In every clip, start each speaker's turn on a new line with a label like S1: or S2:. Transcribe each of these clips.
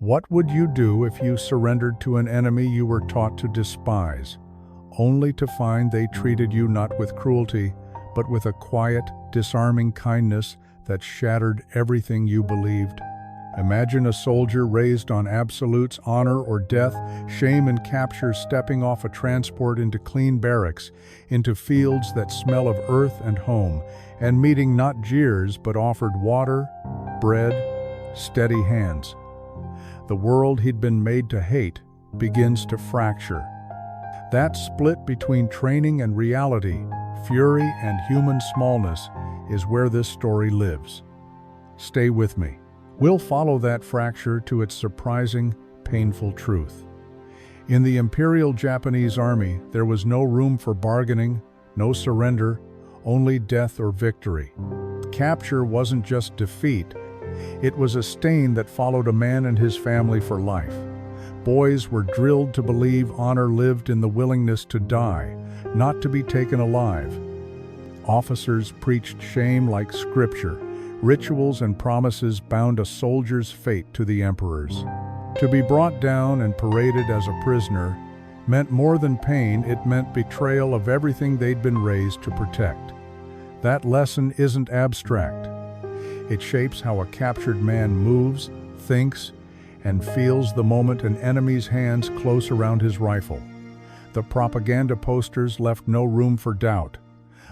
S1: What would you do if you surrendered to an enemy you were taught to despise, only to find they treated you not with cruelty, but with a quiet, disarming kindness that shattered everything you believed? Imagine a soldier raised on absolutes, honor or death, shame and capture, stepping off a transport into clean barracks, into fields that smell of earth and home, and meeting not jeers but offered water, bread, steady hands. The world he'd been made to hate begins to fracture. That split between training and reality, fury and human smallness, is where this story lives. Stay with me. We'll follow that fracture to its surprising, painful truth. In the Imperial Japanese Army, there was no room for bargaining, no surrender, only death or victory. Capture wasn't just defeat. It was a stain that followed a man and his family for life. Boys were drilled to believe honor lived in the willingness to die, not to be taken alive. Officers preached shame like scripture. Rituals and promises bound a soldier's fate to the emperor's. To be brought down and paraded as a prisoner meant more than pain, it meant betrayal of everything they'd been raised to protect. That lesson isn't abstract. It shapes how a captured man moves, thinks, and feels the moment an enemy's hands close around his rifle. The propaganda posters left no room for doubt.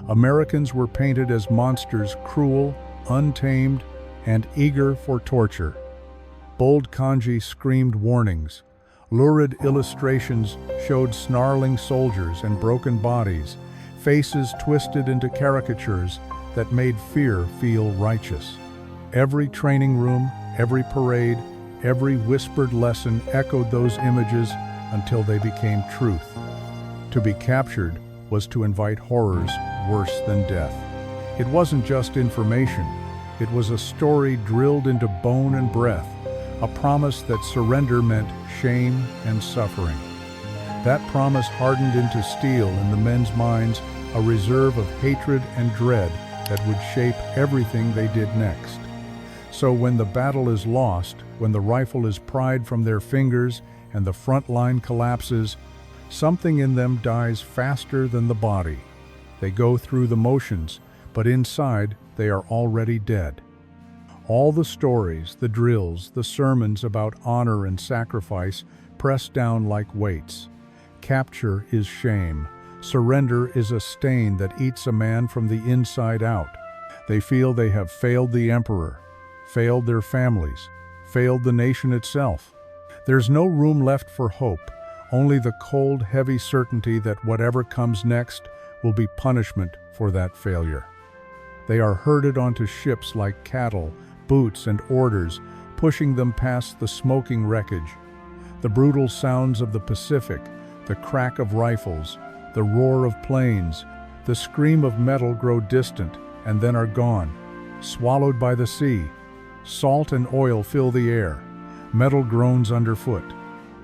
S1: Americans were painted as monsters, cruel, untamed, and eager for torture. Bold kanji screamed warnings. Lurid illustrations showed snarling soldiers and broken bodies, faces twisted into caricatures that made fear feel righteous. Every training room, every parade, every whispered lesson echoed those images until they became truth. To be captured was to invite horrors worse than death. It wasn't just information. It was a story drilled into bone and breath, a promise that surrender meant shame and suffering. That promise hardened into steel in the men's minds, a reserve of hatred and dread that would shape everything they did next. So when the battle is lost, when the rifle is pried from their fingers and the front line collapses, something in them dies faster than the body. They go through the motions, but inside they are already dead. All the stories, the drills, the sermons about honor and sacrifice press down like weights. Capture is shame. Surrender is a stain that eats a man from the inside out. They feel they have failed the emperor, failed their families, failed the nation itself. There's no room left for hope, only the cold, heavy certainty that whatever comes next will be punishment for that failure. They are herded onto ships like cattle, boots and orders, pushing them past the smoking wreckage. The brutal sounds of the Pacific, the crack of rifles, the roar of planes, the scream of metal grow distant and then are gone, swallowed by the sea. Salt and oil fill the air. Metal groans underfoot.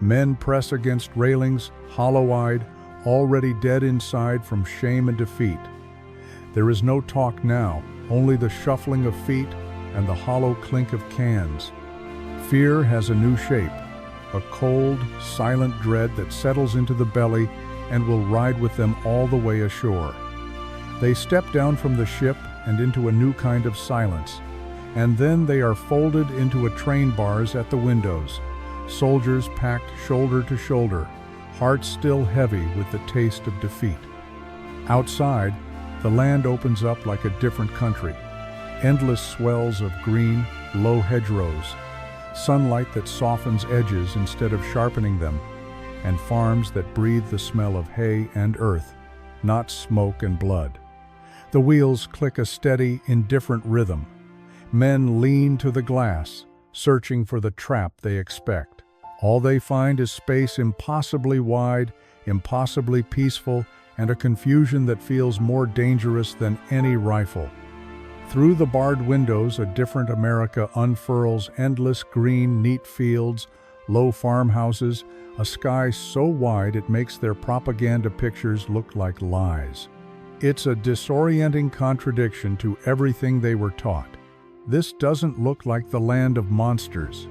S1: Men press against railings, hollow-eyed, already dead inside from shame and defeat. There is no talk now, only the shuffling of feet and the hollow clink of cans. Fear has a new shape, a cold, silent dread that settles into the belly and will ride with them all the way ashore. They step down from the ship and into a new kind of silence, and then they are folded into a train bars at the windows, soldiers packed shoulder to shoulder, hearts still heavy with the taste of defeat. Outside, the land opens up like a different country. Endless swells of green, low hedgerows, sunlight that softens edges instead of sharpening them, and farms that breathe the smell of hay and earth, not smoke and blood. The wheels click a steady, indifferent rhythm. Men lean to the glass, searching for the trap they expect. All they find is space impossibly wide, impossibly peaceful, and a confusion that feels more dangerous than any rifle. Through the barred windows, a different America unfurls endless green, neat fields, low farmhouses, a sky so wide it makes their propaganda pictures look like lies. It's a disorienting contradiction to everything they were taught. This doesn't look like the land of monsters.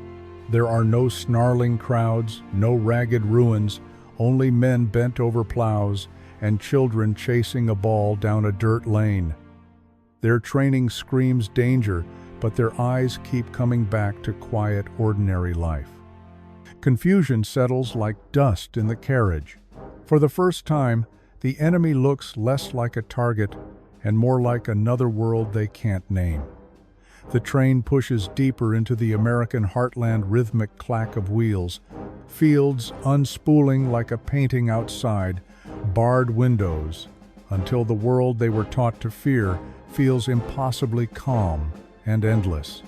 S1: There are no snarling crowds, no ragged ruins, only men bent over plows and children chasing a ball down a dirt lane. Their training screams danger, but their eyes keep coming back to quiet, ordinary life. Confusion settles like dust in the carriage. For the first time, the enemy looks less like a target and more like another world they can't name. The train pushes deeper into the American heartland, rhythmic clack of wheels, fields unspooling like a painting outside, barred windows, until the world they were taught to fear feels impossibly calm and endless.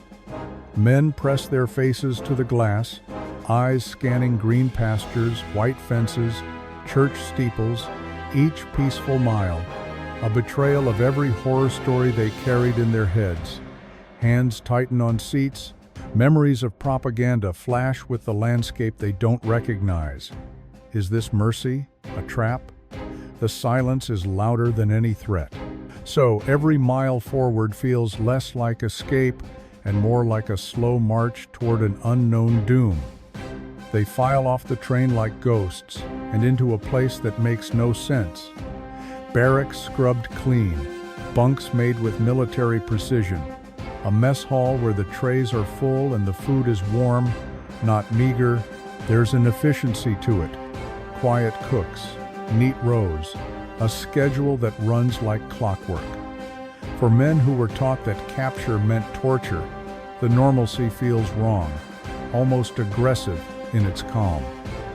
S1: Men press their faces to the glass, eyes scanning green pastures, white fences, church steeples, each peaceful mile, a betrayal of every horror story they carried in their heads. Hands tighten on seats, memories of propaganda flash with the landscape they don't recognize. Is this mercy? A trap? The silence is louder than any threat. So every mile forward feels less like escape and more like a slow march toward an unknown doom. They file off the train like ghosts and into a place that makes no sense. Barracks scrubbed clean, bunks made with military precision, a mess hall where the trays are full and the food is warm, not meager. There's an efficiency to it. Quiet cooks, neat rows, a schedule that runs like clockwork. For men who were taught that capture meant torture, the normalcy feels wrong, almost aggressive in its calm.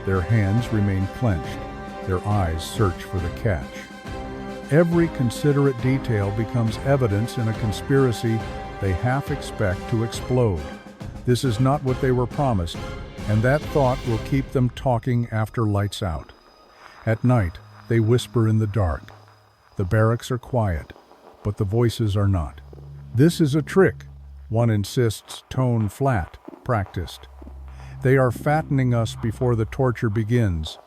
S1: Their hands remain clenched, their eyes search for the catch. Every considerate detail becomes evidence in a conspiracy they half expect to explode. This is not what they were promised, and that thought will keep them talking after lights out. At night, they whisper in the dark. The barracks are quiet, but the voices are not. This is a trick, one insists, tone flat, practiced. They are fattening us before the torture begins.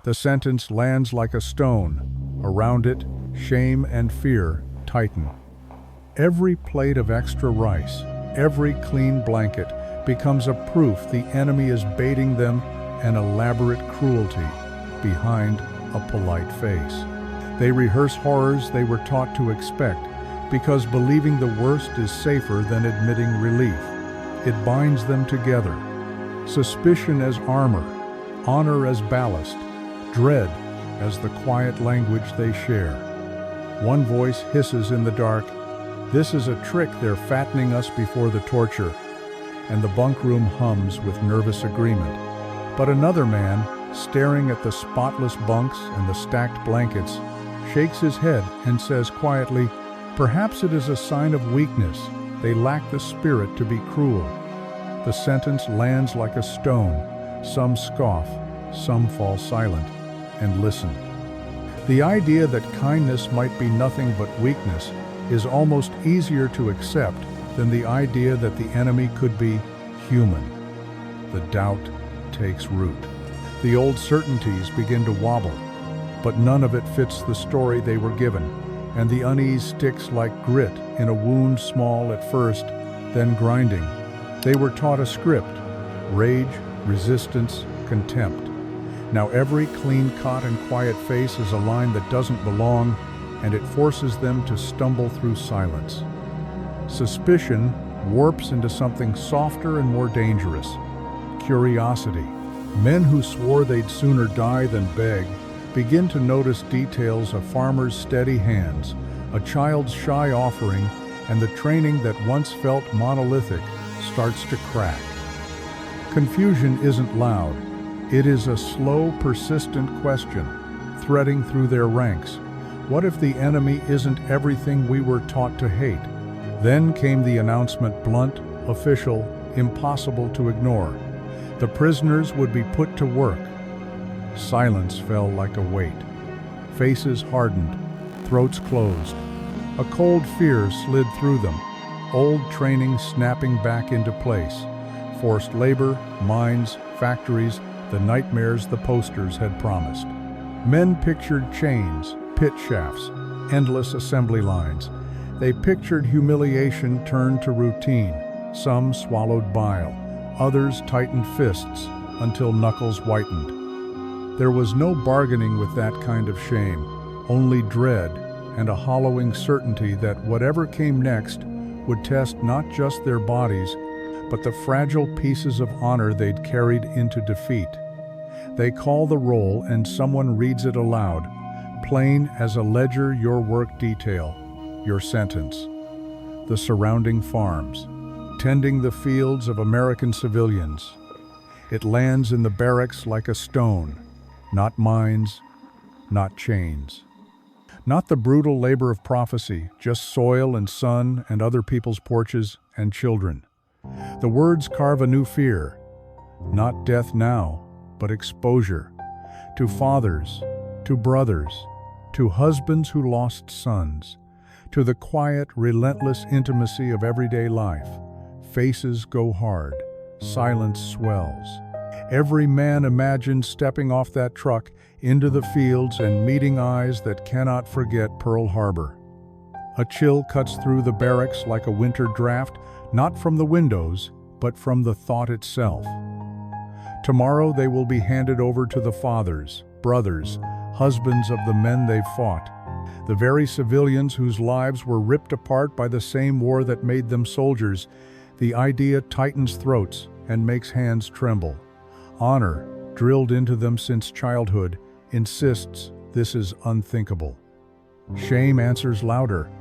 S1: The sentence lands like a stone. Around it, shame and fear tighten. Every plate of extra rice, every clean blanket becomes a proof the enemy is baiting them an elaborate cruelty behind a polite face. They rehearse horrors they were taught to expect because believing the worst is safer than admitting relief. It binds them together. Suspicion as armor, honor as ballast, dread as the quiet language they share. One voice hisses in the dark, "This is a trick, they're fattening us before the torture," and the bunk room hums with nervous agreement. But another man, staring at the spotless bunks and the stacked blankets, shakes his head and says quietly, "Perhaps it is a sign of weakness. They lack the spirit to be cruel." The sentence lands like a stone. Some scoff, some fall silent and listen. The idea that kindness might be nothing but weakness is almost easier to accept than the idea that the enemy could be human. The doubt takes root. The old certainties begin to wobble, but none of it fits the story they were given, and the unease sticks like grit in a wound, small at first, then grinding. They were taught a script: rage, resistance, contempt. Now every clean-cut and quiet face is a line that doesn't belong, and it forces them to stumble through silence. Suspicion warps into something softer and more dangerous: curiosity. Men who swore they'd sooner die than beg begin to notice details: a farmer's steady hands, a child's shy offering, and the training that once felt monolithic starts to crack. Confusion isn't loud. It is a slow, persistent question, threading through their ranks. What if the enemy isn't everything we were taught to hate? Then came the announcement, blunt, official, impossible to ignore. The prisoners would be put to work. Silence fell like a weight. Faces hardened, throats closed. A cold fear slid through them, old training snapping back into place. Forced labor, mines, factories, the nightmares the posters had promised. Men pictured chains, pit shafts, endless assembly lines. They pictured humiliation turned to routine. Some swallowed bile, Others tightened fists until knuckles whitened. There was no bargaining with that kind of shame, only dread and a hollowing certainty that whatever came next would test not just their bodies, but the fragile pieces of honor they'd carried into defeat. They call the roll and someone reads it aloud, plain as a ledger, your work detail, your sentence. The surrounding farms, tending the fields of American civilians. It lands in the barracks like a stone, not mines, not chains. Not the brutal labor of prophecy, just soil and sun and other people's porches and children. The words carve a new fear, not death now, but exposure. To fathers, to brothers, to husbands who lost sons, to the quiet, relentless intimacy of everyday life. Faces go hard, silence swells. Every man imagines stepping off that truck into the fields and meeting eyes that cannot forget Pearl Harbor. A chill cuts through the barracks like a winter draft, not from the windows, but from the thought itself. Tomorrow they will be handed over to the fathers, brothers, husbands of the men they've fought, the very civilians whose lives were ripped apart by the same war that made them soldiers. The idea tightens throats and makes hands tremble. Honor, drilled into them since childhood, insists this is unthinkable. Shame answers louder.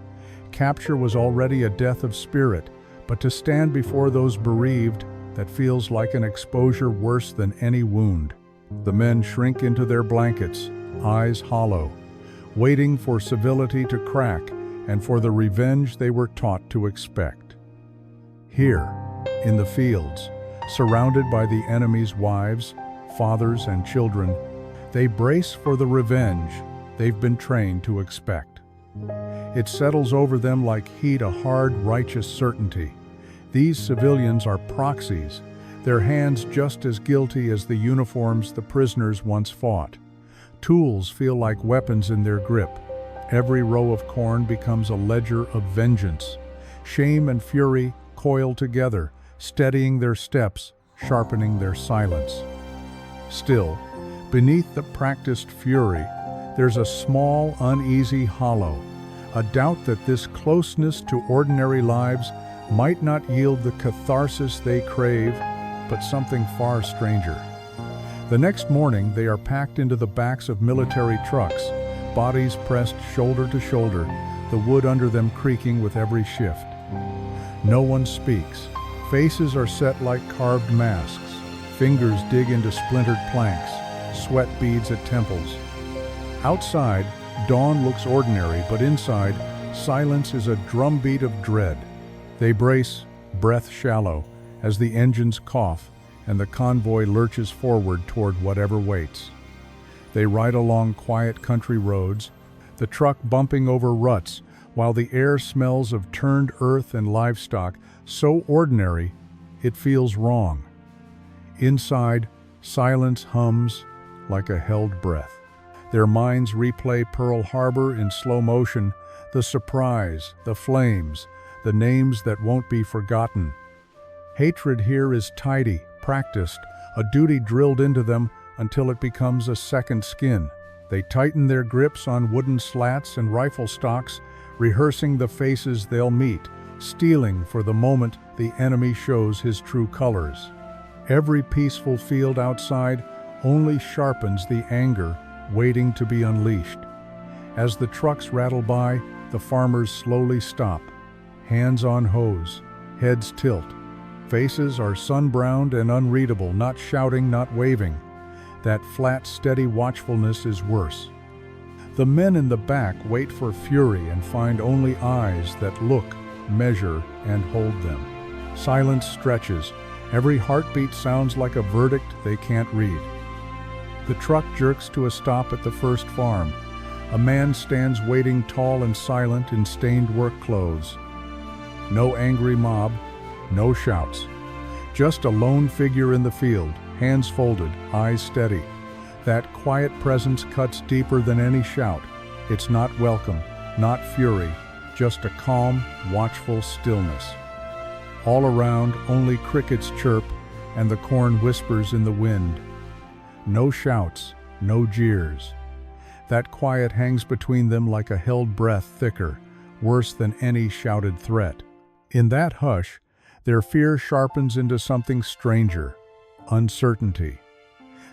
S1: Capture was already a death of spirit, but to stand before those bereaved, that feels like an exposure worse than any wound. The men shrink into their blankets, eyes hollow, waiting for civility to crack and for the revenge they were taught to expect. Here, in the fields, surrounded by the enemy's wives, fathers, and children, they brace for the revenge they've been trained to expect. It settles over them like heat, a hard, righteous certainty. These civilians are proxies, their hands just as guilty as the uniforms the prisoners once fought. Tools feel like weapons in their grip. Every row of corn becomes a ledger of vengeance. Shame and fury coil together, steadying their steps, sharpening their silence. Still, beneath the practiced fury, there's a small, uneasy hollow, a doubt that this closeness to ordinary lives might not yield the catharsis they crave, but something far stranger. The next morning, they are packed into the backs of military trucks, bodies pressed shoulder to shoulder, the wood under them creaking with every shift. No one speaks. Faces are set like carved masks. Fingers dig into splintered planks, sweat beads at temples. Outside, dawn looks ordinary, but inside, silence is a drumbeat of dread. They brace, breath shallow, as the engines cough and the convoy lurches forward toward whatever waits. They ride along quiet country roads, the truck bumping over ruts, while the air smells of turned earth and livestock, so ordinary it feels wrong. Inside, silence hums like a held breath. Their minds replay Pearl Harbor in slow motion, the surprise, the flames, the names that won't be forgotten. Hatred here is tidy, practiced, a duty drilled into them until it becomes a second skin. They tighten their grips on wooden slats and rifle stocks, rehearsing the faces they'll meet, steeling for the moment the enemy shows his true colors. Every peaceful field outside only sharpens the anger waiting to be unleashed. As the trucks rattle by, the farmers slowly stop, hands on hose, heads tilt. Faces are sun-browned and unreadable, not shouting, not waving. That flat, steady watchfulness is worse. The men in the back wait for fury and find only eyes that look, measure, and hold them. Silence stretches. Every heartbeat sounds like a verdict they can't read. The truck jerks to a stop at the first farm. A man stands waiting, tall and silent in stained work clothes. No angry mob, no shouts. Just a lone figure in the field, hands folded, eyes steady. That quiet presence cuts deeper than any shout. It's not welcome, not fury, just a calm, watchful stillness. All around, only crickets chirp, and the corn whispers in the wind. No shouts, no jeers. That quiet hangs between them like a held breath, thicker, worse than any shouted threat. In that hush, their fear sharpens into something stranger: uncertainty.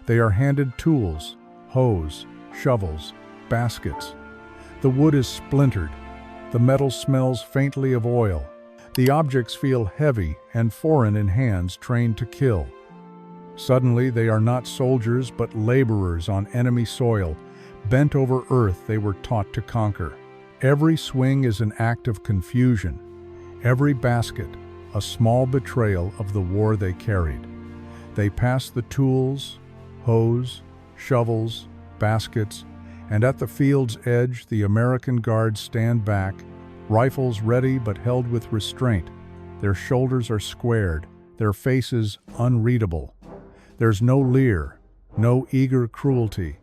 S1: They are handed tools, hoes, shovels, baskets. The wood is splintered. The metal smells faintly of oil. The objects feel heavy and foreign in hands trained to kill. Suddenly, they are not soldiers but laborers on enemy soil, bent over earth they were taught to conquer. Every swing is an act of confusion. Every basket, a small betrayal of the war they carried. They pass the tools, hoes, shovels, baskets, and at the field's edge the American guards stand back, rifles ready but held with restraint. Their shoulders are squared, their faces unreadable. There's no leer, no eager cruelty.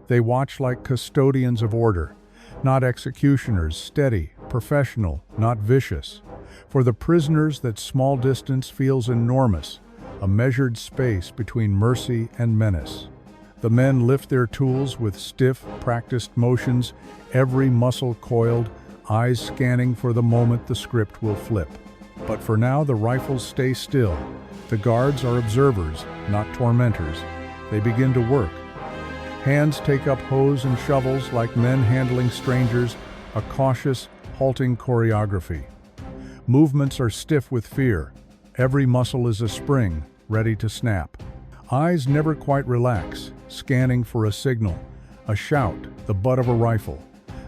S1: They watch like custodians of order, not executioners, steady, professional, not vicious. For the prisoners, that small distance feels enormous, a measured space between mercy and menace. The men lift their tools with stiff, practiced motions, every muscle coiled, eyes scanning for the moment the script will flip. But for now, the rifles stay still. The guards are observers, not tormentors. They begin to work. Hands take up hoes and shovels like men handling strangers, a cautious, halting choreography. Movements are stiff with fear. Every muscle is a spring, ready to snap. Eyes never quite relax, scanning for a signal, a shout, the butt of a rifle.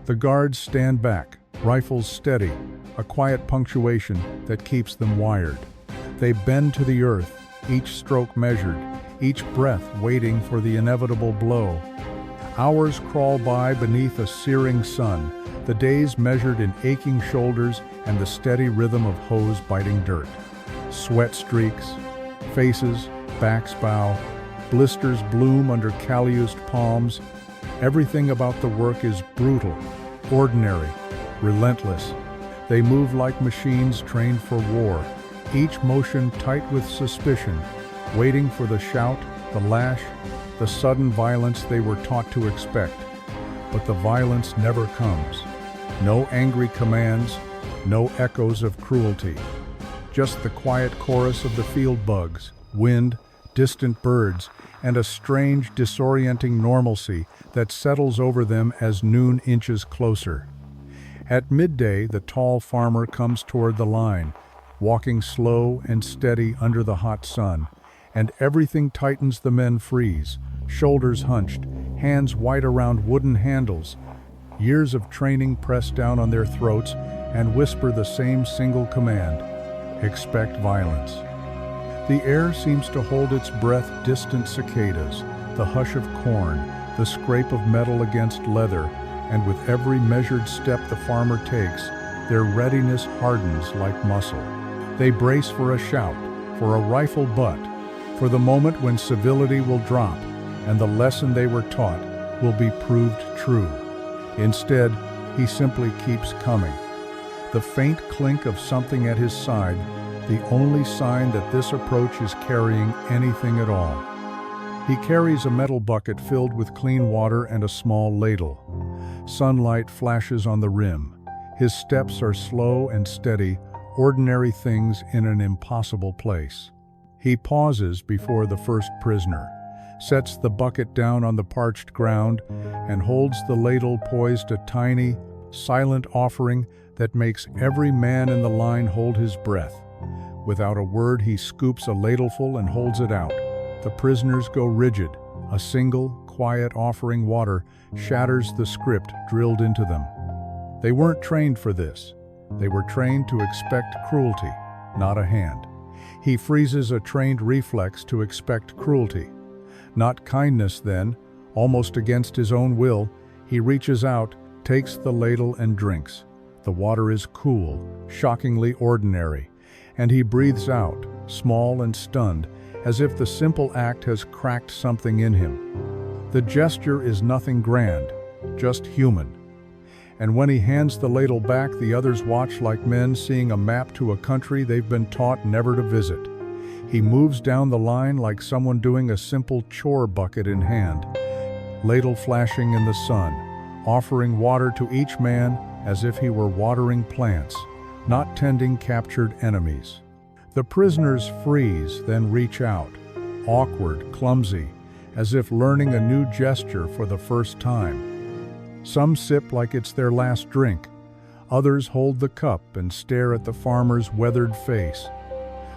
S1: The guards stand back, rifles steady, a quiet punctuation that keeps them wired. They bend to the earth, each stroke measured, each breath waiting for the inevitable blow. Hours crawl by beneath a searing sun, the days measured in aching shoulders and the steady rhythm of hoes biting dirt. Sweat streaks, faces, backs bow, blisters bloom under calloused palms. Everything about the work is brutal, ordinary, relentless. They move like machines trained for war, each motion tight with suspicion, waiting for the shout, the lash, the sudden violence they were taught to expect. But the violence never comes. No angry commands, no echoes of cruelty. Just the quiet chorus of the field bugs, wind, distant birds, and a strange, disorienting normalcy that settles over them as noon inches closer. At midday, the tall farmer comes toward the line, walking slow and steady under the hot sun, and everything tightens. The men freeze, shoulders hunched, hands white around wooden handles. Years of training press down on their throats and whisper the same single command: expect violence. The air seems to hold its breath, distant cicadas, the hush of corn, the scrape of metal against leather, and with every measured step the farmer takes, their readiness hardens like muscle. They brace for a shout, for a rifle butt, for the moment when civility will drop and the lesson they were taught will be proved true. Instead, he simply keeps coming. The faint clink of something at his side, the only sign that this approach is carrying anything at all. He carries a metal bucket filled with clean water and a small ladle. Sunlight flashes on the rim. His steps are slow and steady, ordinary things in an impossible place. He pauses before the first prisoner, sets the bucket down on the parched ground, and holds the ladle poised, a tiny, silent offering that makes every man in the line hold his breath. Without a word, he scoops a ladleful and holds it out. The prisoners go rigid. A single, quiet offering water shatters the script drilled into them. They weren't trained for this. They were trained to expect cruelty, not a hand. He freezes a trained reflex to expect cruelty. Not kindness then, almost against his own will, he reaches out, takes the ladle and drinks. The water is cool, shockingly ordinary, and he breathes out, small and stunned, as if the simple act has cracked something in him. The gesture is nothing grand, just human. And when he hands the ladle back, the others watch like men seeing a map to a country they've been taught never to visit. He moves down the line like someone doing a simple chore, bucket in hand, ladle flashing in the sun, offering water to each man as if he were watering plants, not tending captured enemies. The prisoners freeze, then reach out, awkward, clumsy, as if learning a new gesture for the first time. Some sip like it's their last drink. Others hold the cup and stare at the farmer's weathered face.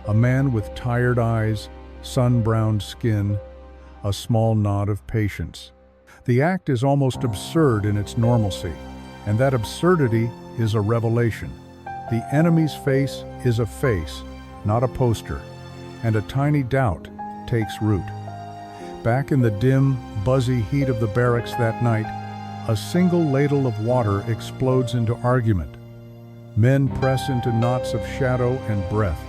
S1: A man with tired eyes, sun-browned skin, a small nod of patience. The act is almost absurd in its normalcy, and that absurdity is a revelation. The enemy's face is a face, not a poster, and a tiny doubt takes root. Back in the dim, buzzy heat of the barracks that night, a single ladle of water explodes into argument. Men press into knots of shadow and breath,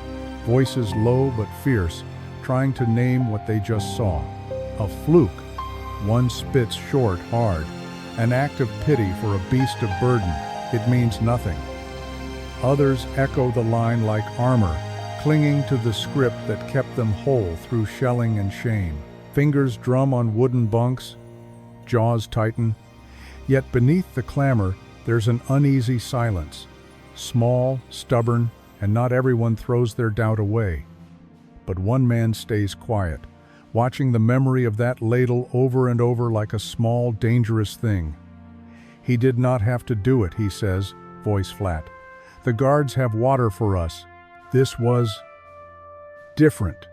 S1: voices low but fierce, trying to name what they just saw. A fluke. One spits short, hard. An act of pity for a beast of burden. It means nothing. Others echo the line like armor, clinging to the script that kept them whole through shelling and shame. Fingers drum on wooden bunks, jaws tighten. Yet beneath the clamor, there's an uneasy silence. Small, stubborn, and not everyone throws their doubt away. But one man stays quiet, watching the memory of that ladle over and over like a small, dangerous thing. He did not have to do it, he says, voice flat. The guards have water for us. This was different.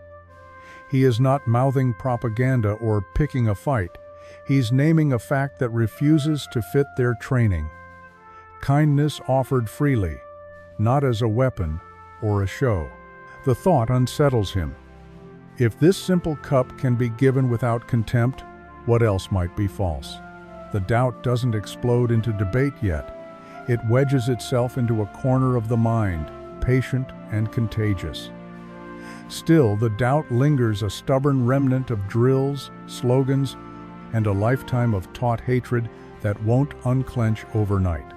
S1: He is not mouthing propaganda or picking a fight. He's naming a fact that refuses to fit their training. Kindness offered freely, not as a weapon or a show. The thought unsettles him. If this simple cup can be given without contempt, what else might be false? The doubt doesn't explode into debate yet. It wedges itself into a corner of the mind, patient and contagious. Still, the doubt lingers, a stubborn remnant of drills, slogans, and a lifetime of taught hatred that won't unclench overnight.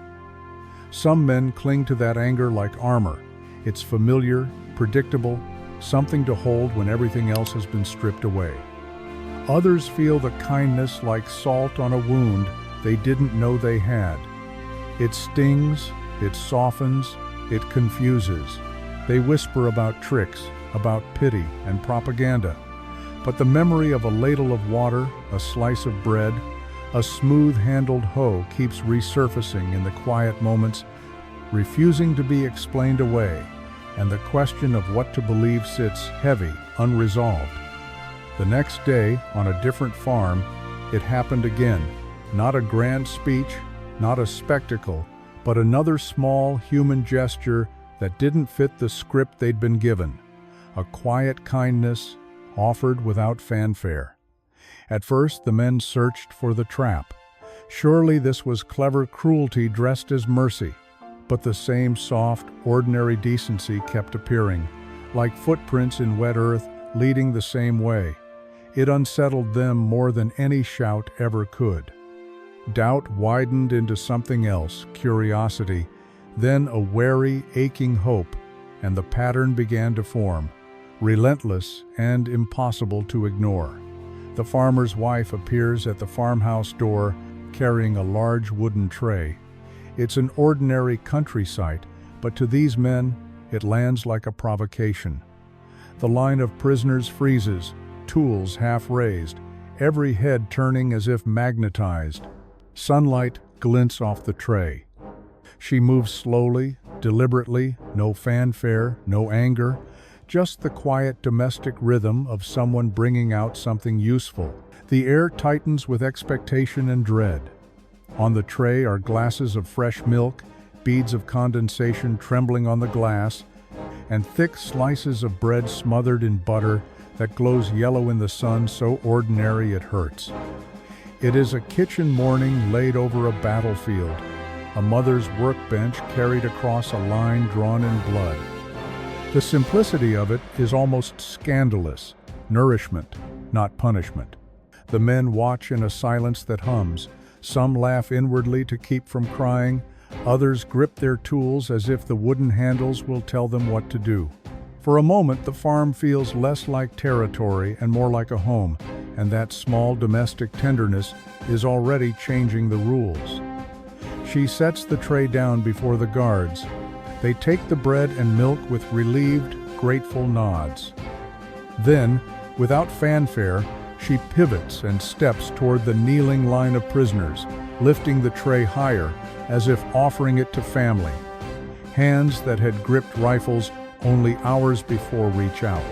S1: Some men cling to that anger like armor. It's familiar, predictable, something to hold when everything else has been stripped away. Others feel the kindness like salt on a wound they didn't know they had. It stings, it softens, it confuses. They whisper about tricks, about pity and propaganda. But the memory of a ladle of water, a slice of bread, a smooth-handled hoe keeps resurfacing in the quiet moments, refusing to be explained away, and the question of what to believe sits heavy, unresolved. The next day, on a different farm, it happened again. Not a grand speech, not a spectacle, but another small human gesture that didn't fit the script they'd been given. A quiet kindness, offered without fanfare. At first, the men searched for the trap. Surely this was clever cruelty dressed as mercy. But the same soft, ordinary decency kept appearing, like footprints in wet earth leading the same way. It unsettled them more than any shout ever could. Doubt widened into something else, curiosity, then a wary, aching hope, and the pattern began to form, relentless and impossible to ignore. The farmer's wife appears at the farmhouse door carrying a large wooden tray. It's an ordinary country sight, but to these men, it lands like a provocation. The line of prisoners freezes, tools half raised, every head turning as if magnetized. Sunlight glints off the tray. She moves slowly, deliberately, no fanfare, no anger, just the quiet domestic rhythm of someone bringing out something useful. The air tightens with expectation and dread. On the tray are glasses of fresh milk, beads of condensation trembling on the glass, and thick slices of bread smothered in butter that glows yellow in the sun, so ordinary it hurts. It is a kitchen morning laid over a battlefield, a mother's workbench carried across a line drawn in blood. The simplicity of it is almost scandalous, nourishment, not punishment. The men watch in a silence that hums. Some laugh inwardly to keep from crying, others grip their tools as if the wooden handles will tell them what to do. For a moment, the farm feels less like territory and more like a home, and that small domestic tenderness is already changing the rules. She sets the tray down before the guards. They take the bread and milk with relieved, grateful nods. Then, without fanfare, she pivots and steps toward the kneeling line of prisoners, lifting the tray higher, as if offering it to family. Hands that had gripped rifles only hours before reach out.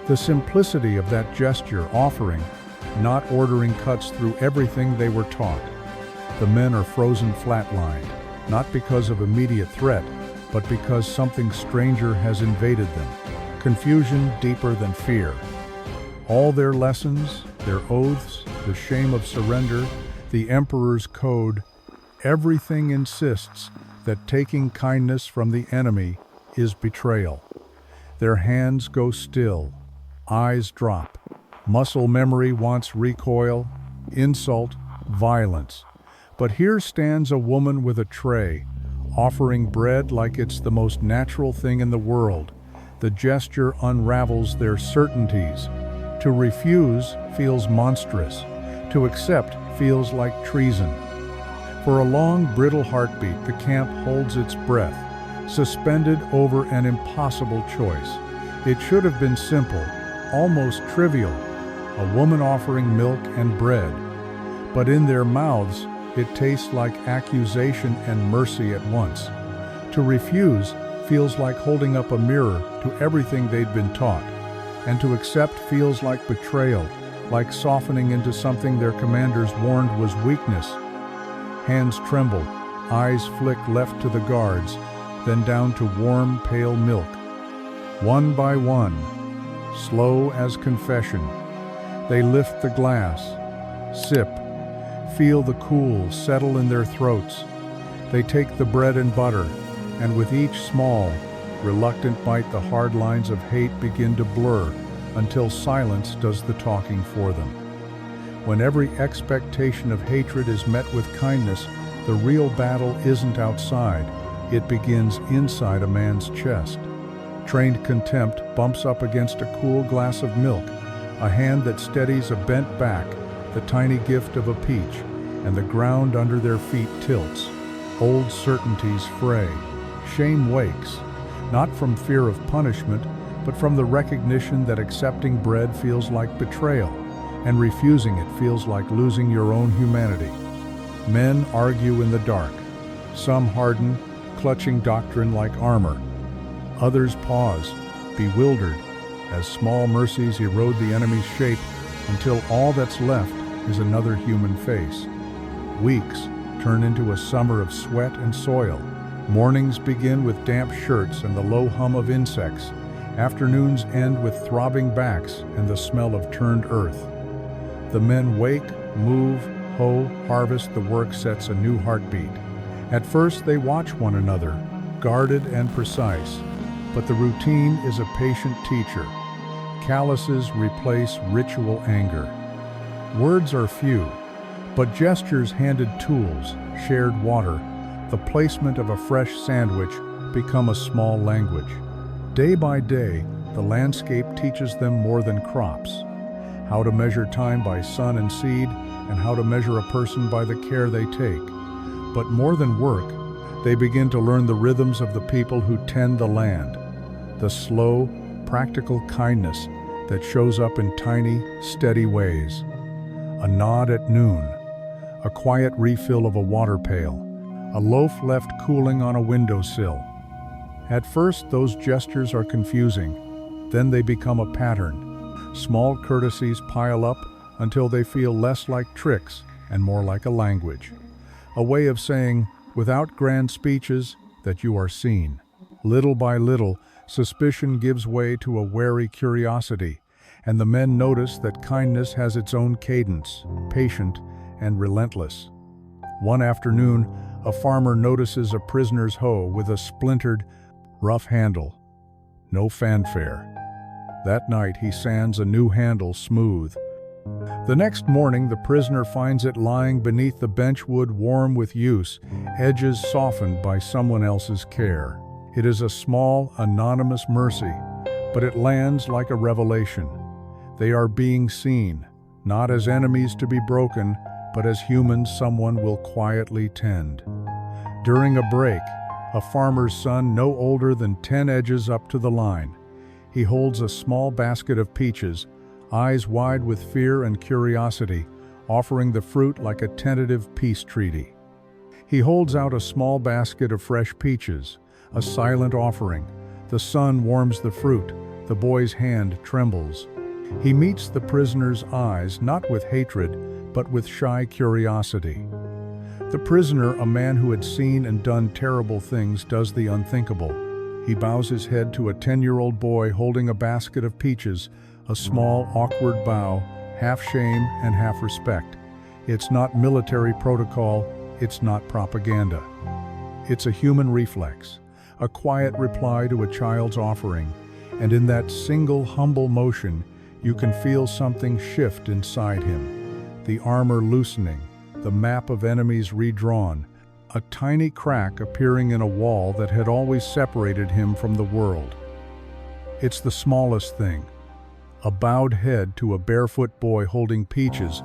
S1: The simplicity of that gesture, offering, not ordering, cuts through everything they were taught. The men are frozen flatlined, not because of immediate threat, but because something stranger has invaded them. Confusion deeper than fear. All their lessons, their oaths, the shame of surrender, the emperor's code, everything insists that taking kindness from the enemy is betrayal. Their hands go still, eyes drop. Muscle memory wants recoil, insult, violence. But here stands a woman with a tray, offering bread like it's the most natural thing in the world. The gesture unravels their certainties. To refuse feels monstrous. To accept feels like treason. For a long, brittle heartbeat, the camp holds its breath, suspended over an impossible choice. It should have been simple, almost trivial, a woman offering milk and bread. But in their mouths, it tastes like accusation and mercy at once. To refuse feels like holding up a mirror to everything they'd been taught. And to accept feels like betrayal, like softening into something their commanders warned was weakness. Hands tremble, eyes flick left to the guards, then down to warm, pale milk. One by one, slow as confession, they lift the glass, sip, feel the cool settle in their throats. They take the bread and butter, and with each small, reluctant bite, the hard lines of hate begin to blur until silence does the talking for them. When every expectation of hatred is met with kindness, the real battle isn't outside, it begins inside a man's chest. Trained contempt bumps up against a cool glass of milk, a hand that steadies a bent back, the tiny gift of a peach, and the ground under their feet tilts. Old certainties fray. Shame wakes, not from fear of punishment, but from the recognition that accepting bread feels like betrayal, and refusing it feels like losing your own humanity. Men argue in the dark. Some harden, clutching doctrine like armor. Others pause, bewildered, as small mercies erode the enemy's shape until all that's left is another human face. Weeks turn into a summer of sweat and soil. Mornings begin with damp shirts and the low hum of insects. Afternoons end with throbbing backs and the smell of turned earth. The men wake, move, hoe, harvest. The work sets a new heartbeat. At first they watch one another, guarded and precise, but the routine is a patient teacher. Calluses replace ritual anger. Words are few, but gestures handed tools, shared water, the placement of a fresh sandwich become a small language. Day by day, the landscape teaches them more than crops. How to measure time by sun and seed, and how to measure a person by the care they take. But more than work, they begin to learn the rhythms of the people who tend the land. The slow, practical kindness that shows up in tiny, steady ways. A nod at noon, a quiet refill of a water pail, a loaf left cooling on a windowsill. At first, those gestures are confusing. Then they become a pattern. Small courtesies pile up until they feel less like tricks and more like a language. A way of saying, without grand speeches, that you are seen. Little by little, suspicion gives way to a wary curiosity, and the men notice that kindness has its own cadence, patient and relentless. One afternoon, a farmer notices a prisoner's hoe with a splintered, rough handle. No fanfare. That night he sands a new handle smooth. The next morning the prisoner finds it lying beneath the benchwood, warm with use, edges softened by someone else's care. It is a small, anonymous mercy, but it lands like a revelation. They are being seen, not as enemies to be broken, but as humans someone will quietly tend. During a break, a farmer's son no older than 10 edges up to the line. He holds a small basket of peaches, eyes wide with fear and curiosity, offering the fruit like a tentative peace treaty. He holds out a small basket of fresh peaches, a silent offering. The son warms the fruit, the boy's hand trembles. He meets the prisoner's eyes not with hatred, but with shy curiosity. The prisoner, a man who had seen and done terrible things, does the unthinkable. He bows his head to a 10-year-old boy holding a basket of peaches, a small, awkward bow, half shame and half respect. It's not military protocol, it's not propaganda. It's a human reflex, a quiet reply to a child's offering, and in that single humble motion, you can feel something shift inside him. The armor loosening, the map of enemies redrawn, a tiny crack appearing in a wall that had always separated him from the world. It's the smallest thing. A bowed head to a barefoot boy holding peaches,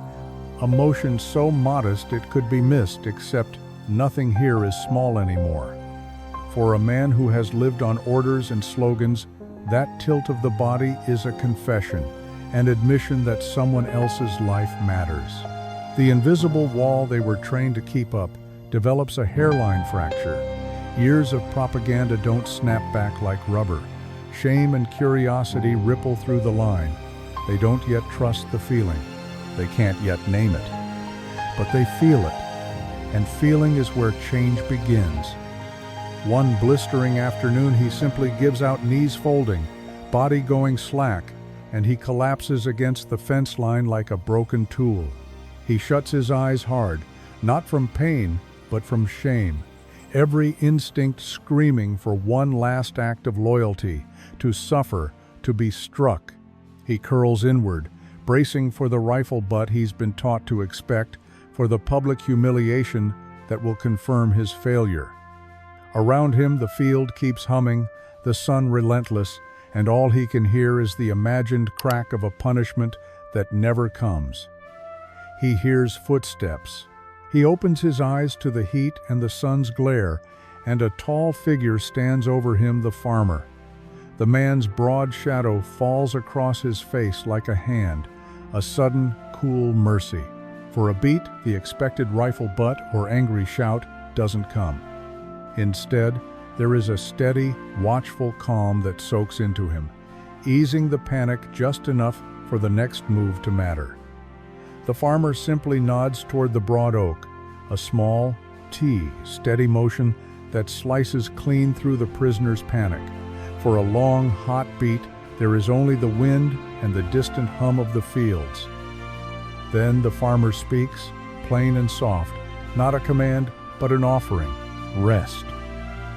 S1: a motion so modest it could be missed, except nothing here is small anymore. For a man who has lived on orders and slogans, that tilt of the body is a confession, an admission that someone else's life matters. The invisible wall they were trained to keep up develops a hairline fracture. Years of propaganda don't snap back like rubber. Shame and curiosity ripple through the line. They don't yet trust the feeling. They can't yet name it. But they feel it. And feeling is where change begins. One blistering afternoon, he simply gives out, knees folding, body going slack, and he collapses against the fence line like a broken tool. He shuts his eyes hard, not from pain, but from shame. Every instinct screaming for one last act of loyalty, to suffer, to be struck. He curls inward, bracing for the rifle butt he's been taught to expect, for the public humiliation that will confirm his failure. Around him the field keeps humming, the sun relentless, and all he can hear is the imagined crack of a punishment that never comes. He hears footsteps. He opens his eyes to the heat and the sun's glare, and a tall figure stands over him, the farmer. The man's broad shadow falls across his face like a hand, a sudden, cool mercy. For a beat, the expected rifle butt or angry shout doesn't come. Instead, there is a steady, watchful calm that soaks into him, easing the panic just enough for the next move to matter. The farmer simply nods toward the broad oak, a small, steady motion that slices clean through the prisoner's panic. For a long, hot beat, there is only the wind and the distant hum of the fields. Then the farmer speaks, plain and soft, not a command, but an offering: rest.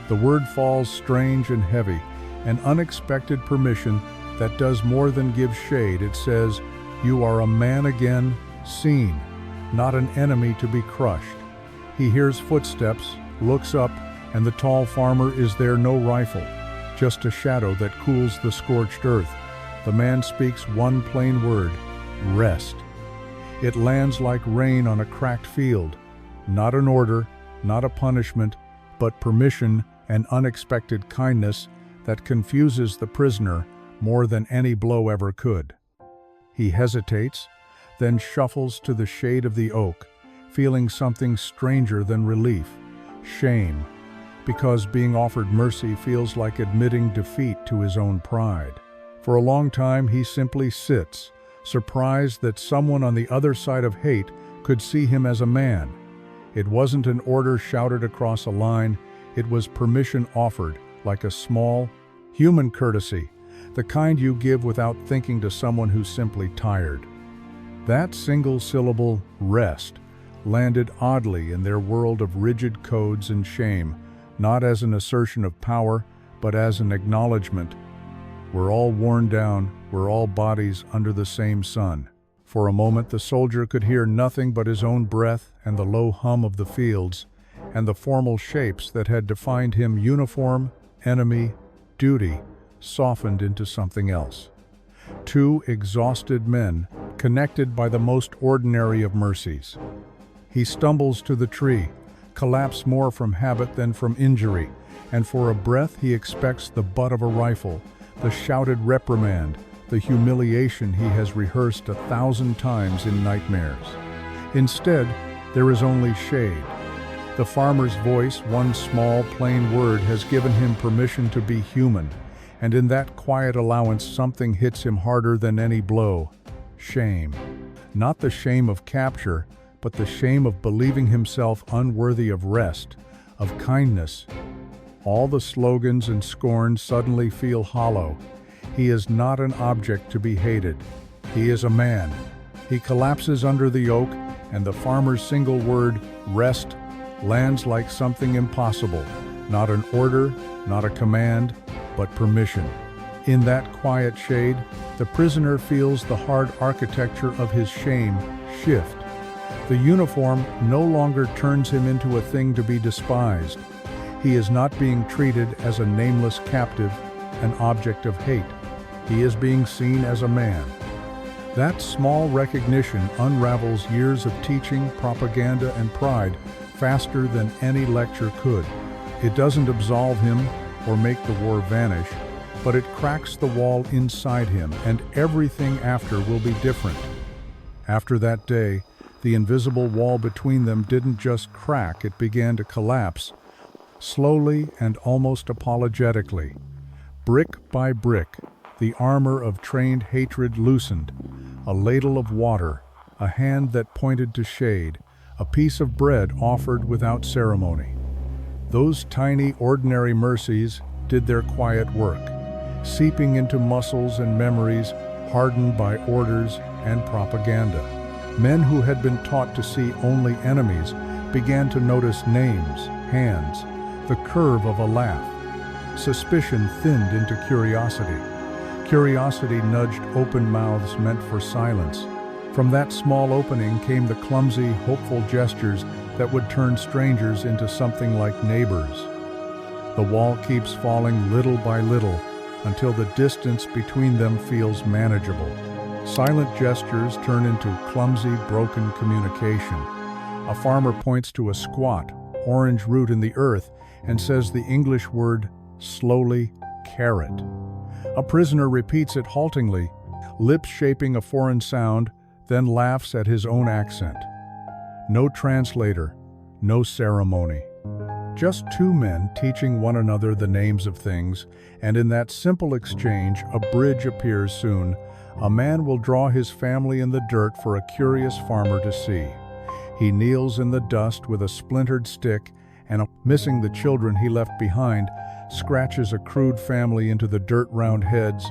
S1: The word falls strange and heavy, an unexpected permission that does more than give shade. It says, you are a man again, seen, not an enemy to be crushed. He hears footsteps, looks up, and the tall farmer is there, no rifle, just a shadow that cools the scorched earth. The man speaks one plain word: rest. It lands like rain on a cracked field. Not an order, not a punishment, but permission and unexpected kindness that confuses the prisoner more than any blow ever could. He hesitates, then shuffles to the shade of the oak, feeling something stranger than relief: shame, because being offered mercy feels like admitting defeat to his own pride. For a long time he simply sits, surprised that someone on the other side of hate could see him as a man. It wasn't an order shouted across a line, it was permission offered, like a small, human courtesy, the kind you give without thinking to someone who's simply tired. That single syllable, rest, landed oddly in their world of rigid codes and shame, not as an assertion of power, but as an acknowledgement. We're all worn down, we're all bodies under the same sun. For a moment the soldier could hear nothing but his own breath and the low hum of the fields, and the formal shapes that had defined him: uniform, enemy, duty, softened into something else. Two exhausted men, connected by the most ordinary of mercies. He stumbles to the tree, collapsed more from habit than from injury, and for a breath he expects the butt of a rifle, the shouted reprimand, the humiliation he has rehearsed 1,000 times in nightmares. Instead, there is only shade. The farmer's voice, one small, plain word, has given him permission to be human, and in that quiet allowance something hits him harder than any blow. Shame. Not the shame of capture, but the shame of believing himself unworthy of rest, of kindness. All the slogans and scorn suddenly feel hollow. He is not an object to be hated. He is a man. He collapses under the oak, and the farmer's single word, rest, lands like something impossible. Not an order, not a command, but permission. In that quiet shade, the prisoner feels the hard architecture of his shame shift. The uniform no longer turns him into a thing to be despised. He is not being treated as a nameless captive, an object of hate. He is being seen as a man. That small recognition unravels years of teaching, propaganda, and pride faster than any lecture could. It doesn't absolve him or make the war vanish, but it cracks the wall inside him, and everything after will be different. After that day, the invisible wall between them didn't just crack, it began to collapse, slowly and almost apologetically. Brick by brick, the armor of trained hatred loosened, a ladle of water, a hand that pointed to shade, a piece of bread offered without ceremony. Those tiny, ordinary mercies did their quiet work, seeping into muscles and memories hardened by orders and propaganda. Men who had been taught to see only enemies began to notice names, hands, the curve of a laugh. Suspicion thinned into curiosity. Curiosity nudged open mouths meant for silence. From that small opening came the clumsy, hopeful gestures that would turn strangers into something like neighbors. The wall keeps falling little by little until the distance between them feels manageable. Silent gestures turn into clumsy, broken communication. A farmer points to a squat, orange root in the earth and says the English word, slowly, carrot. A prisoner repeats it haltingly, lips shaping a foreign sound, then laughs at his own accent. No translator, no ceremony. Just two men teaching one another the names of things, and in that simple exchange a bridge appears soon. A man will draw his family in the dirt for a curious farmer to see. He kneels in the dust with a splintered stick and, missing the children he left behind, scratches a crude family into the dirt-round heads,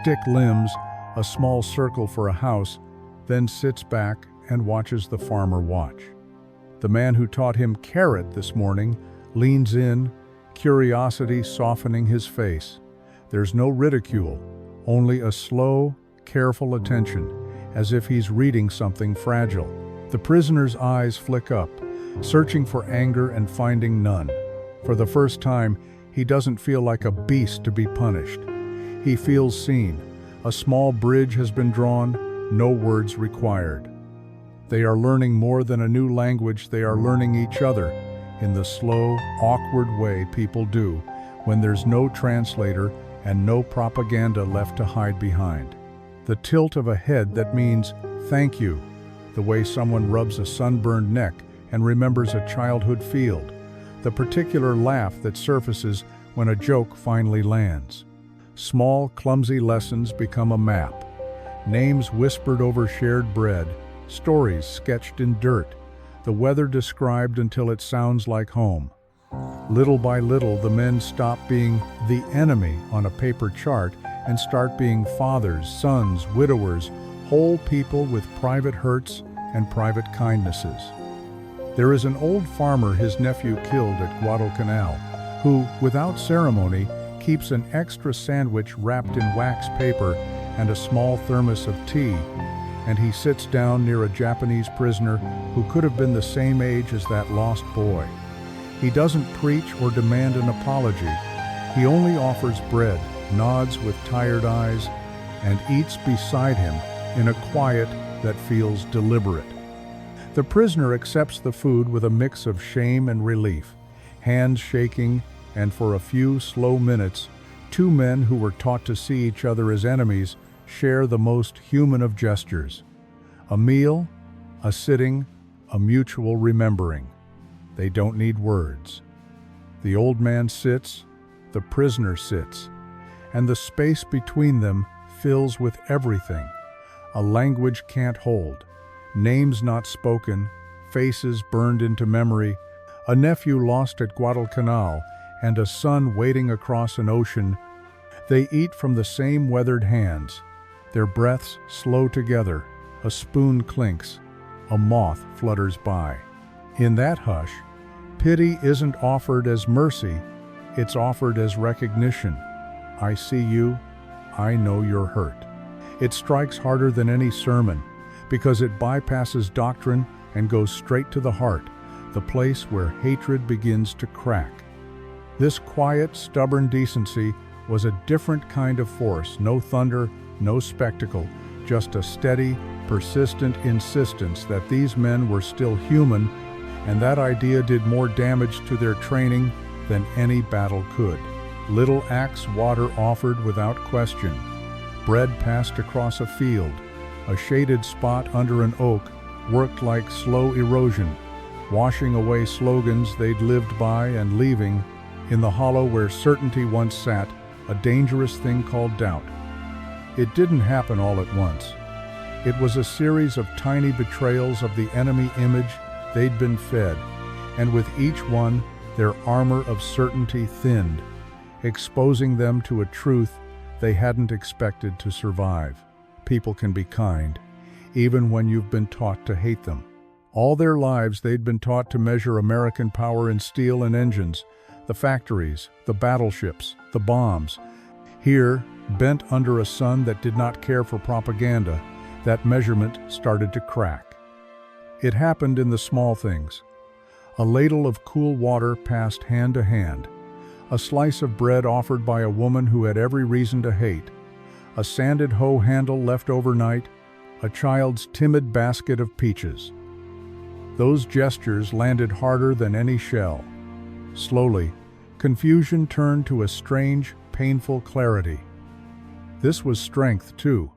S1: stick limbs, a small circle for a house, then sits back and watches the farmer watch. The man who taught him carrot this morning leans in, curiosity softening his face. There's no ridicule, only a slow, careful attention, as if he's reading something fragile. The prisoner's eyes flick up, searching for anger and finding none. For the first time, he doesn't feel like a beast to be punished. He feels seen. A small bridge has been drawn, no words required. They are learning more than a new language, they are learning each other, in the slow, awkward way people do when there's no translator and no propaganda left to hide behind. The tilt of a head that means, thank you, the way someone rubs a sunburned neck and remembers a childhood field, the particular laugh that surfaces when a joke finally lands. Small, clumsy lessons become a map. Names whispered over shared bread, stories sketched in dirt, the weather described until it sounds like home. Little by little, the men stop being the enemy on a paper chart and start being fathers, sons, widowers, whole people with private hurts and private kindnesses. There is an old farmer his nephew killed at Guadalcanal, who, without ceremony, keeps an extra sandwich wrapped in wax paper and a small thermos of tea, and he sits down near a Japanese prisoner who could have been the same age as that lost boy. He doesn't preach or demand an apology. He only offers bread, nods with tired eyes, and eats beside him in a quiet that feels deliberate. The prisoner accepts the food with a mix of shame and relief, hands shaking, and for a few slow minutes, two men who were taught to see each other as enemies share the most human of gestures. A meal, a sitting, a mutual remembering. They don't need words. The old man sits, the prisoner sits, and the space between them fills with everything a language can't hold, names not spoken, faces burned into memory, a nephew lost at Guadalcanal, and a son waiting across an ocean. They eat from the same weathered hands, their breaths slow together, a spoon clinks, a moth flutters by. In that hush, pity isn't offered as mercy, it's offered as recognition. I see you, I know you're hurt. It strikes harder than any sermon, because it bypasses doctrine and goes straight to the heart, the place where hatred begins to crack. This quiet, stubborn decency was a different kind of force, no thunder, no spectacle, just a steady, persistent insistence that these men were still human, and that idea did more damage to their training than any battle could. Little axe water offered without question, bread passed across a field, a shaded spot under an oak worked like slow erosion, washing away slogans they'd lived by and leaving, in the hollow where certainty once sat, a dangerous thing called doubt. It didn't happen all at once. It was a series of tiny betrayals of the enemy image they'd been fed, and with each one, their armor of certainty thinned, exposing them to a truth they hadn't expected to survive. People can be kind, even when you've been taught to hate them. All their lives they'd been taught to measure American power in steel and engines, the factories, the battleships, the bombs. Here, bent under a sun that did not care for propaganda, that measurement started to crack. It happened in the small things. A ladle of cool water passed hand to hand, a slice of bread offered by a woman who had every reason to hate, a sanded hoe handle left overnight, a child's timid basket of peaches. Those gestures landed harder than any shell. Slowly, confusion turned to a strange, painful clarity. This was strength, too.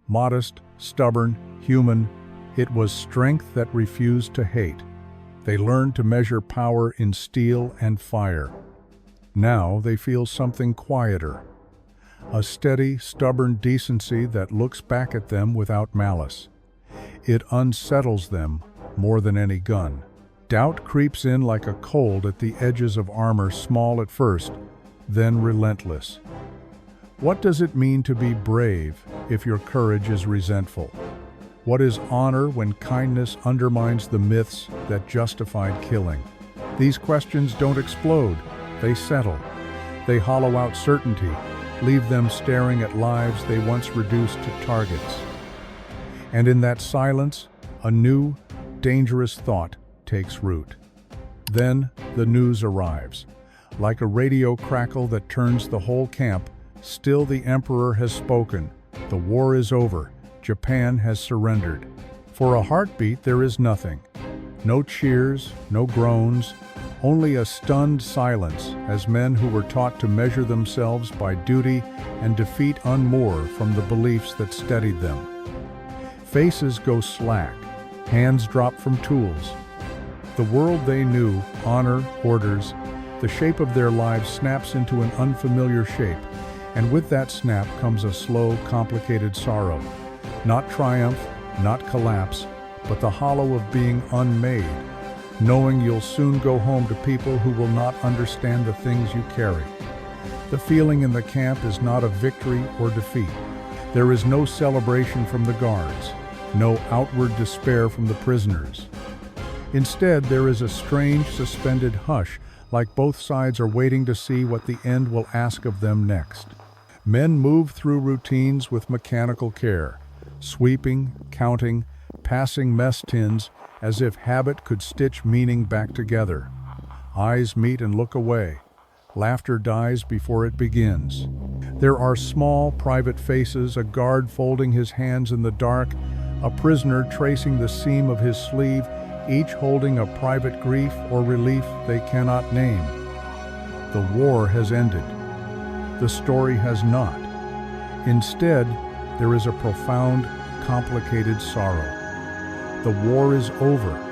S1: Modest, stubborn, human. It was strength that refused to hate. They learned to measure power in steel and fire. Now they feel something quieter. A steady, stubborn decency that looks back at them without malice. It unsettles them more than any gun. Doubt creeps in like a cold at the edges of armor, small at first, then relentless. What does it mean to be brave if your courage is resentful? What is honor when kindness undermines the myths that justified killing? These questions don't explode, they settle. They hollow out certainty, leave them staring at lives they once reduced to targets. And in that silence, a new, dangerous thought takes root. Then the news arrives. Like a radio crackle that turns the whole camp, still the emperor has spoken. The war is over. Japan has surrendered. For a heartbeat, there is nothing. No cheers, no groans, only a stunned silence as men who were taught to measure themselves by duty and defeat unmoor from the beliefs that steadied them. Faces go slack, hands drop from tools. The world they knew, honor, orders, the shape of their lives snaps into an unfamiliar shape, and with that snap comes a slow, complicated sorrow. Not triumph, not collapse, but the hollow of being unmade, knowing you'll soon go home to people who will not understand the things you carry. The feeling in the camp is not of victory or defeat. There is no celebration from the guards, no outward despair from the prisoners. Instead, there is a strange, suspended hush, like both sides are waiting to see what the end will ask of them next. Men move through routines with mechanical care, sweeping, counting, passing mess tins, as if habit could stitch meaning back together. Eyes meet and look away. Laughter dies before it begins. There are small, private faces, a guard folding his hands in the dark, a prisoner tracing the seam of his sleeve, each holding a private grief or relief they cannot name. The war has ended. The story has not. Instead, there is a profound, complicated sorrow. The war is over.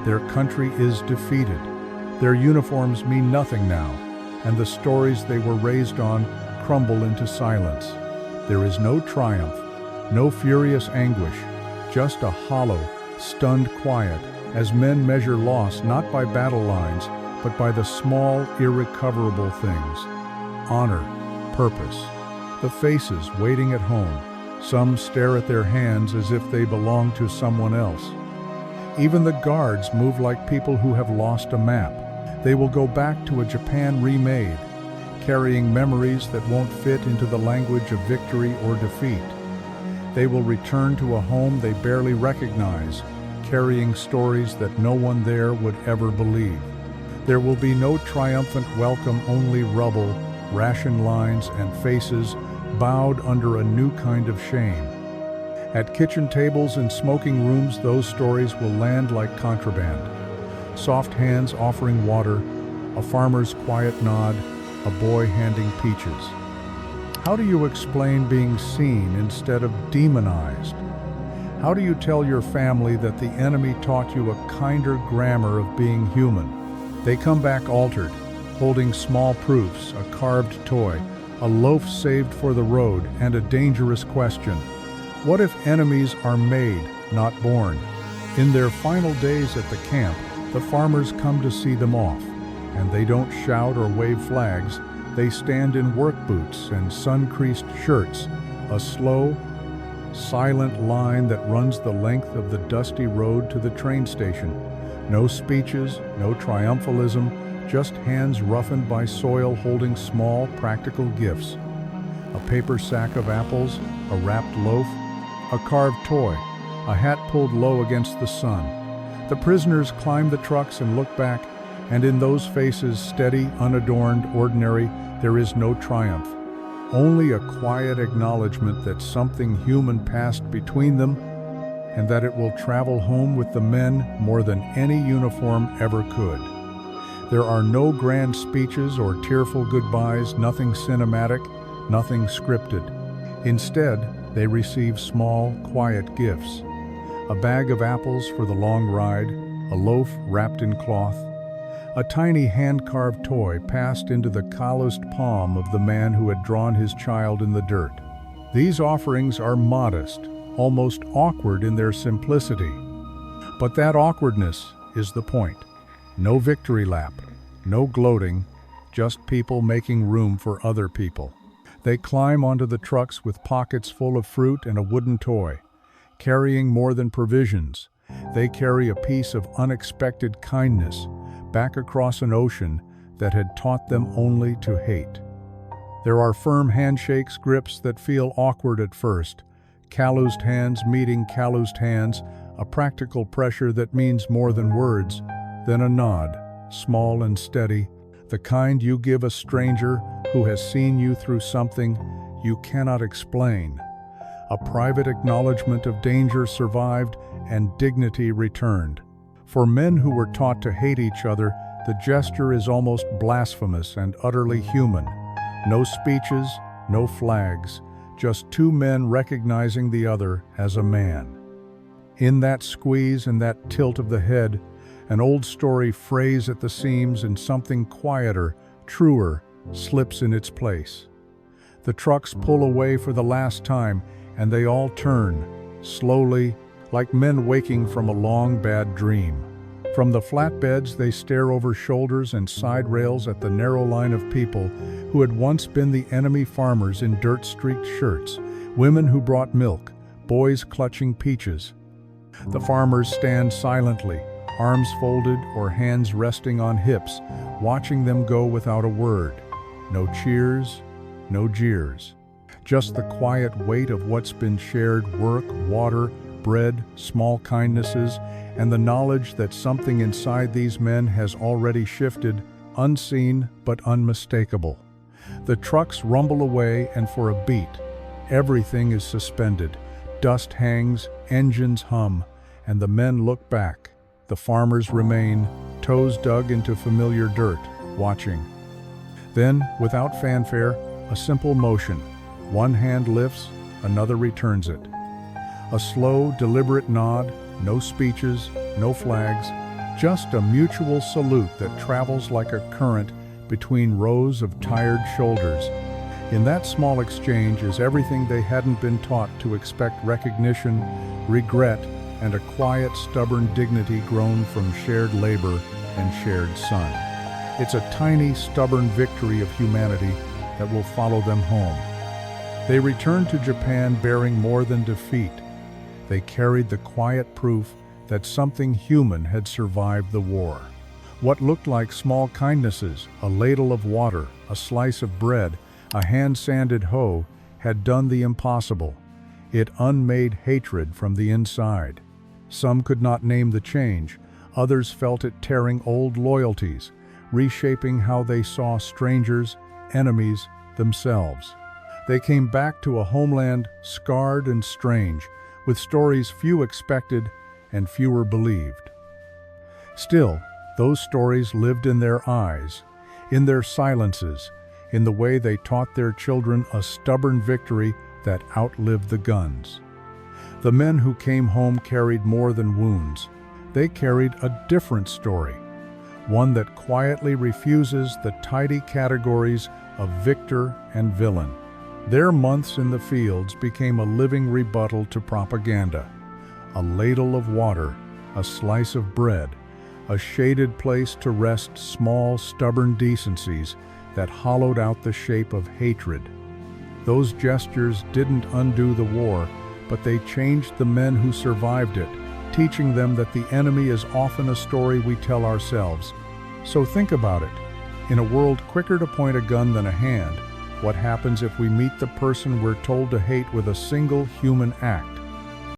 S1: Their country is defeated. Their uniforms mean nothing now, and the stories they were raised on crumble into silence. There is no triumph, no furious anguish, just a hollow, stunned quiet as men measure loss not by battle lines, but by the small, irrecoverable things. Honor, purpose. The faces waiting at home. Some stare at their hands as if they belong to someone else. Even the guards move like people who have lost a map. They will go back to a Japan remade, carrying memories that won't fit into the language of victory or defeat. They will return to a home they barely recognize, carrying stories that no one there would ever believe. There will be no triumphant welcome, only rubble, ration lines, and faces bowed under a new kind of shame. At kitchen tables and smoking rooms, those stories will land like contraband. Soft hands offering water, a farmer's quiet nod, a boy handing peaches. How do you explain being seen instead of demonized? How do you tell your family that the enemy taught you a kinder grammar of being human? They come back altered, holding small proofs, a carved toy, a loaf saved for the road, and a dangerous question. What if enemies are made, not born? In their final days at the camp, the farmers come to see them off, and they don't shout or wave flags. They stand in work boots and sun-creased shirts, a slow, silent line that runs the length of the dusty road to the train station. No speeches, no triumphalism, just hands roughened by soil holding small, practical gifts. A paper sack of apples, a wrapped loaf, a carved toy, a hat pulled low against the sun. The prisoners climb the trucks and look back, and in those faces, steady, unadorned, ordinary, there is no triumph. Only a quiet acknowledgement that something human passed between them, and that it will travel home with the men more than any uniform ever could. There are no grand speeches or tearful goodbyes, nothing cinematic, nothing scripted. Instead, they receive small, quiet gifts. A bag of apples for the long ride, a loaf wrapped in cloth, a tiny hand-carved toy passed into the calloused palm of the man who had drawn his child in the dirt. These offerings are modest, almost awkward in their simplicity. But that awkwardness is the point. No victory lap, no gloating, just people making room for other people. They climb onto the trucks with pockets full of fruit and a wooden toy, carrying more than provisions. They carry a piece of unexpected kindness back across an ocean that had taught them only to hate. There are firm handshakes, grips that feel awkward at first, calloused hands meeting calloused hands, a practical pressure that means more than words, then a nod, small and steady, the kind you give a stranger who has seen you through something you cannot explain. A private acknowledgement of danger survived and dignity returned. For men who were taught to hate each other, the gesture is almost blasphemous and utterly human. No speeches, no flags, just two men recognizing the other as a man. In that squeeze and that tilt of the head, an old story frays at the seams and something quieter, truer, slips in its place. The trucks pull away for the last time, and they all turn, slowly, like men waking from a long bad dream. From the flatbeds they stare over shoulders and side rails at the narrow line of people who had once been the enemy farmers in dirt-streaked shirts, women who brought milk, boys clutching peaches. The farmers stand silently, arms folded or hands resting on hips, watching them go without a word. No cheers, no jeers. Just the quiet weight of what's been shared: work, water, bread, small kindnesses, and the knowledge that something inside these men has already shifted, unseen but unmistakable. The trucks rumble away, and for a beat, everything is suspended. Dust hangs, engines hum, and the men look back. The farmers remain, toes dug into familiar dirt, watching. Then, without fanfare, a simple motion. One hand lifts, another returns it. A slow, deliberate nod, no speeches, no flags, just a mutual salute that travels like a current between rows of tired shoulders. In that small exchange is everything they hadn't been taught to expect: recognition, regret, and a quiet, stubborn dignity grown from shared labor and shared sun. It's a tiny, stubborn victory of humanity that will follow them home. They returned to Japan bearing more than defeat. They carried the quiet proof that something human had survived the war. What looked like small kindnesses, a ladle of water, a slice of bread, a hand-sanded hoe, had done the impossible. It unmade hatred from the inside. Some could not name the change. Others felt it tearing old loyalties, reshaping how they saw strangers, enemies, themselves. They came back to a homeland scarred and strange, with stories few expected and fewer believed. Still, those stories lived in their eyes, in their silences, in the way they taught their children a stubborn victory that outlived the guns. The men who came home carried more than wounds. They carried a different story, one that quietly refuses the tidy categories of victor and villain. Their months in the fields became a living rebuttal to propaganda. A ladle of water, a slice of bread, a shaded place to rest small, stubborn decencies that hollowed out the shape of hatred. Those gestures didn't undo the war, but they changed the men who survived it, teaching them that the enemy is often a story we tell ourselves. So think about it. In a world quicker to point a gun than a hand, what happens if we meet the person we're told to hate with a single human act?